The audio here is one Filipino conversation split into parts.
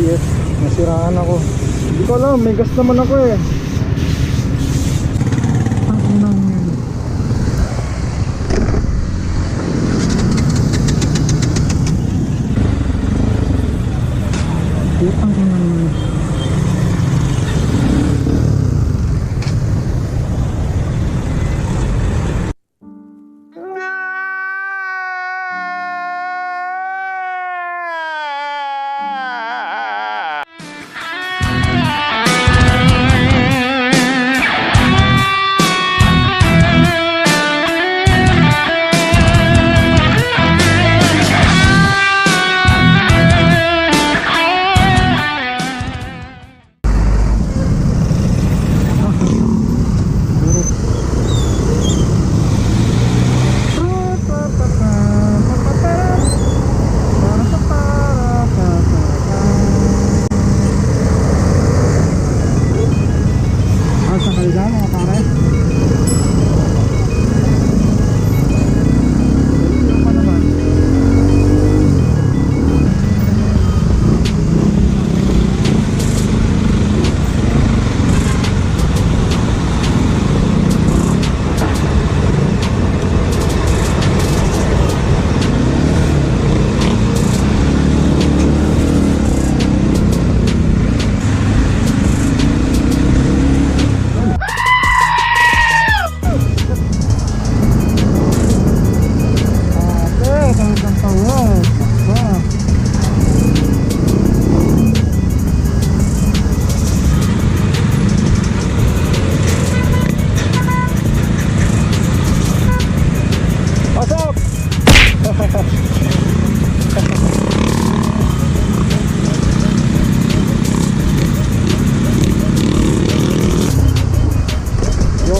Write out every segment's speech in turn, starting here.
ABS. Nasiraan ako. Hindi ko alam, may gas naman ako eh.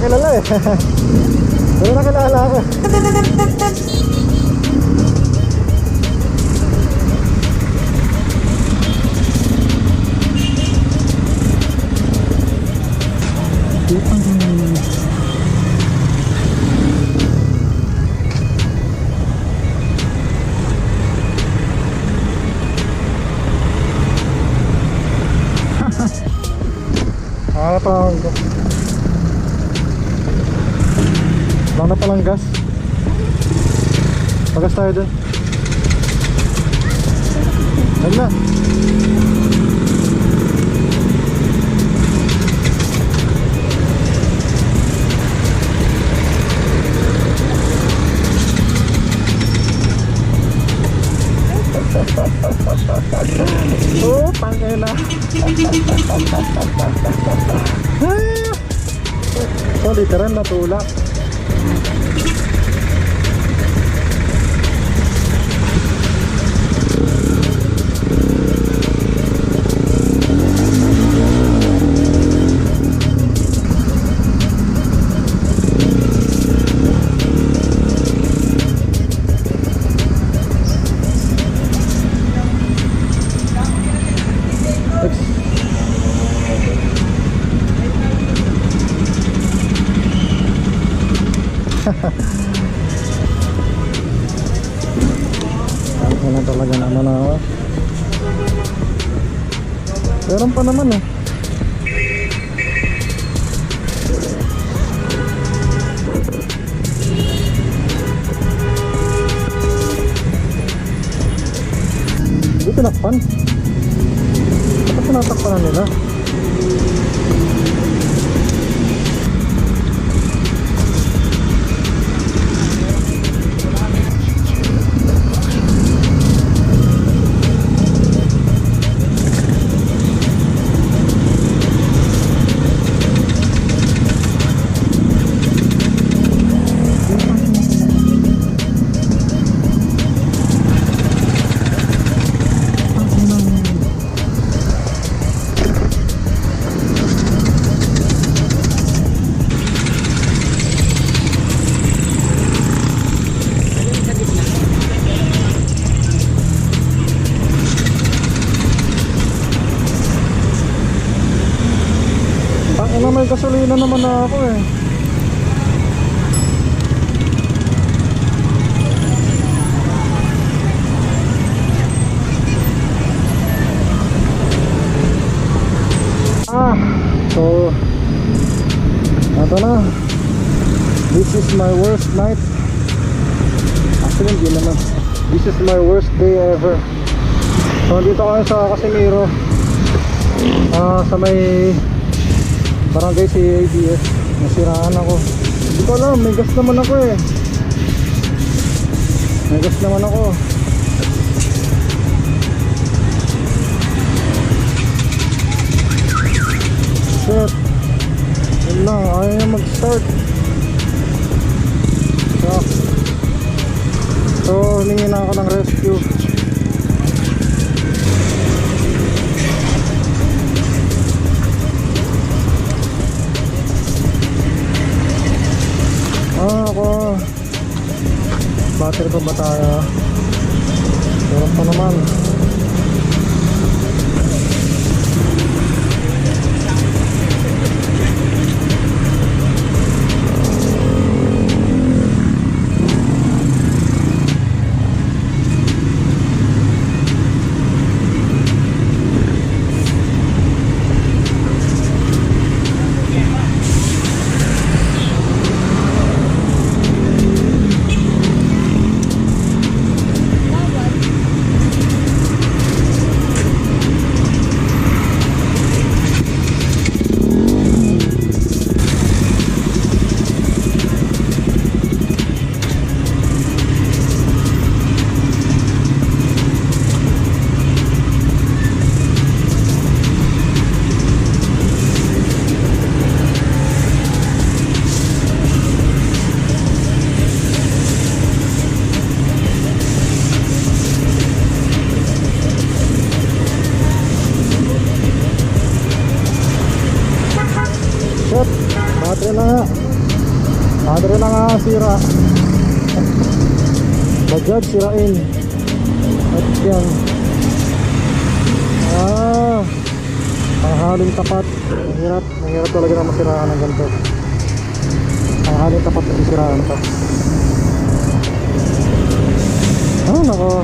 Kilala eh. Pero nakilala ako. Lang na palang gas. Pagas tayo dun. Yan na. Oh, pangina. So, literal natulak. Ano talaga naman ako. Meron pa naman eh. Hindi tinakpan. Bakit tinatakpan na nila? May gasolina naman na ako eh. So ito na, this is my worst night. Actually hindi naman, this is my worst day ever. So dito kami sa Casimiro, sa may barangay si ABS. Nasiraan ako. Hindi ko alam, may gas naman ako eh. May gas naman ako. Shit. Yun lang, ayaw niya mag-start. So humingi na ako ng rescue. Ako battery pa ba tayo? Meron pa naman. Battery na nga sira. Bajaj sirain. At yan, panghalin tapat. Mahirap talaga na masiraan ng ganito. Panghalin tapat na sisiraan pa. Nako.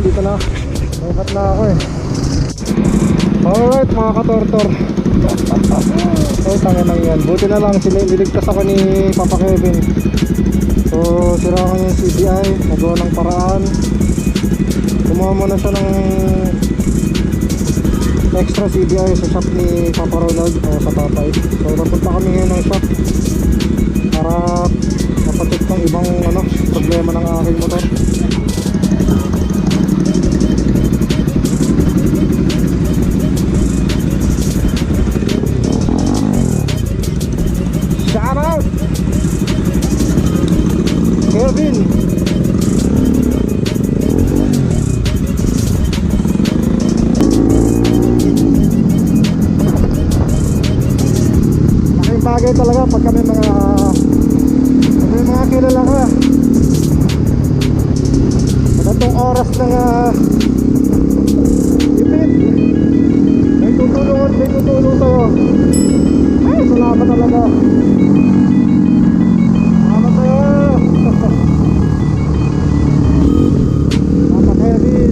Dito na. Naikat na ako eh. Alright mga katortor. Oh, tanga na yan. Buti na lang niligtas ako ni Papa Kevin. So sira ko yung CDI. Nagawa ng paraan. Kumuha muna siya ng extra CDI sa shop ni Papa Ronald o sa Tatay. So napunta kami ngayon ng shop para mapacheck ng ibang problema ng aking motor. Shout out Kevin. Laking bagay talaga pag kami mga kilala ka. Pagkatong oras ng ipit, may tutulong sa'yo. Ay, salamat talaga. Salamat sa'yo. Papa Kevin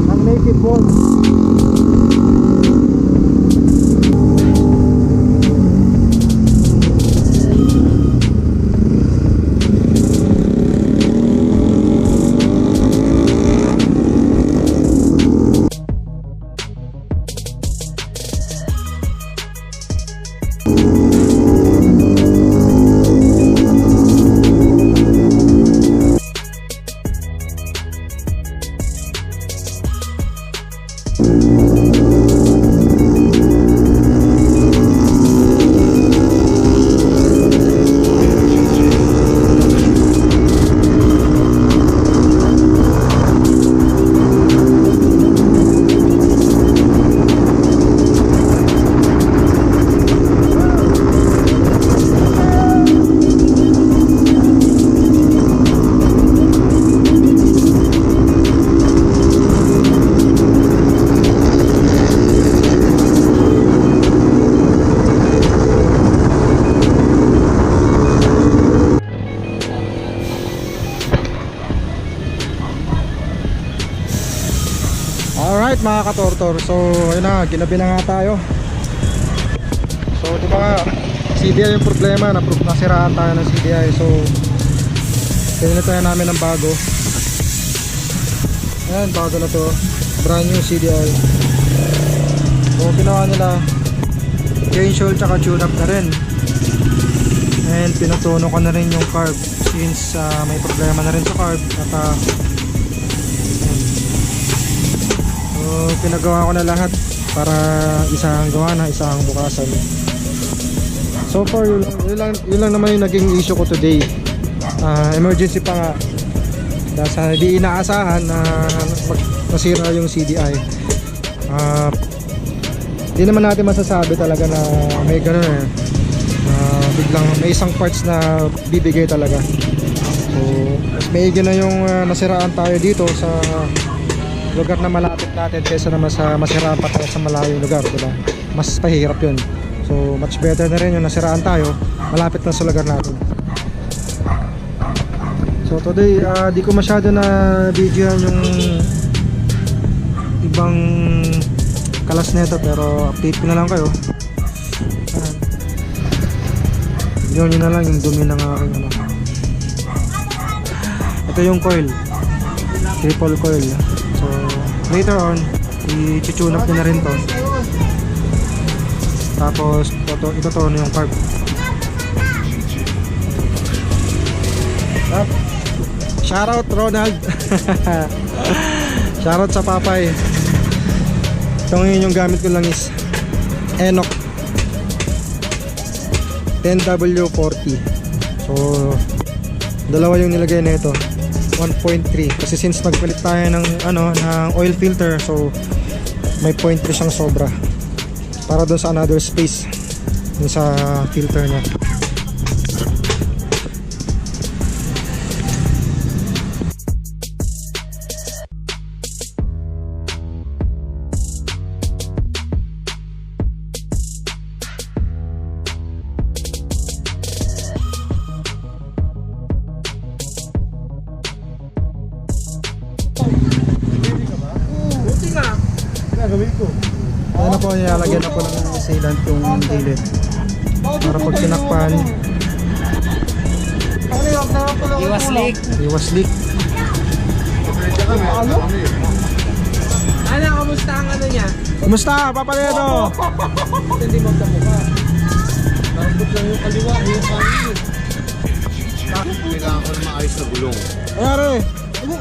ng Naked Bolt. Alright mga katortor, so ayun na, ginabi na nga tayo. So di ba nga, CDI yung problema, nasiraan tayo ng CDI. So pinilitan namin ng bago. Ayan, bago na to, brand new CDI. So ginawa nila change oil tsaka tune up na rin. And pinutuno ko na rin yung carb since may problema na rin sa carb. At so pinagawa ko na lahat para isang gawa na, isang bukasan. So far yun lang naman yung naging issue ko today. Emergency pa nga, dahil sa di inaasahan na nasira yung CDI. Di naman natin masasabi talaga na may ganun biglang may isang parts na bibigay talaga. So mas maigi na yung nasiraan tayo dito sa lugar na malapit natin kaysa naman sa masiraan pa tayo sa malayong lugar, diba? Mas pahirap yun. So much better na rin yung nasiraan tayo malapit na sa lugar natin. So today di ko masyado na videoan yung ibang kalas nito, pero update ko na lang kayo. Yun na lang yung dumi ng aking ano. Ito yung coil, triple coil. So later on i-tune up ko na rin to. Tapos ito to yung carb. Shoutout Ronald. Shoutout sa Papay. Ito ngayon yung gamit ko lang is Enoch 10W40. So dalawa yung nilagay nito, 1.3 kasi since nagpalit tayo ng ng oil filter, so may 0.3 siyang sobra para doon sa another space dun sa filter niya. Ayan na po, nilalagyan na po ng sealant yung gilid para pag sinakpan Iwas leak. iwas leak. Ano, kamusta ang ano niya? Kumusta, Papaledo? Hindi mo sa mukha. Narambot lang yung kaliwa, yung kanin. Kailangan ko na maayos na gulong. Ayari,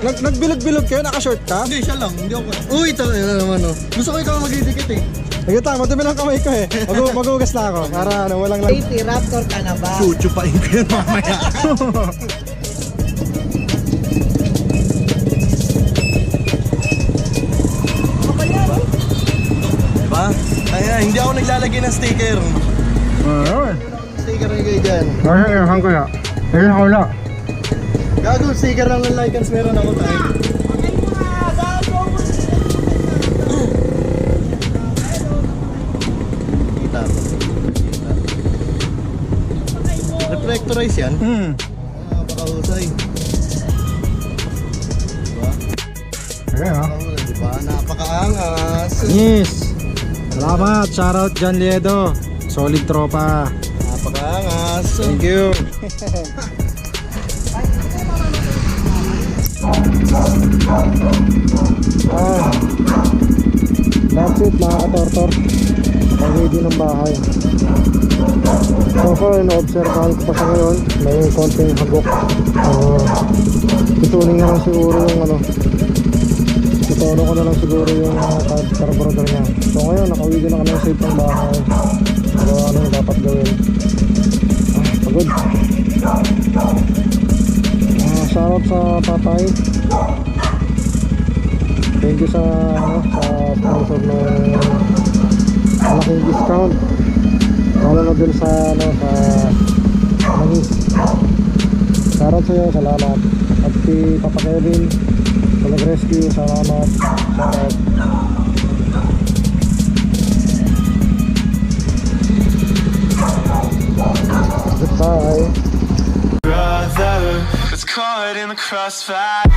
nagbilog-bilog kayo, nakashort ka? Hindi, siya lang. Hindi ako. Uy, talaga naman oh. Gusto ko ikaw magdidikit eh. Nagita, madumi lang kamay ko eh. Magugas na ako para walang lang. Raptor ka na ba? Chuchupain ko yan mamaya. Diba? Kaya hindi ako naglalagay ng sticker. Ayun. Sticker na kayo dyan. Ayun ko ya. Ayun ako na. Gago, sticker lang ng Lycans meron ako tayo. Kita. Reflectorize yan? Napakahusay. Diba? Ayun ha. Diba? Napakaangas. Yes. Salamat. Shoutout John Liedo. Solid tropa. Napakaangas. Thank you. That's it mga katortor. Pag-ready ng bahay. So far, na-observahan ko pa sa ngayon, may konting hagok. Tutuning na lang siguro yung tutuno ko na lang siguro yung carburetor niya. So ngayon, nakawidi na kami ng safe ng bahay. So ano yung dapat gawin? Pagod. Shoutout sa Papay. Thank you sa sponsor ng malaking discount. Lalo na dun sa sa Langis. Shoutout sa iyo, salamat. At si Papa Kevin sa nag-rescue, salamat. Shoutout. Goodbye. Brother, it's caught in the crossfire.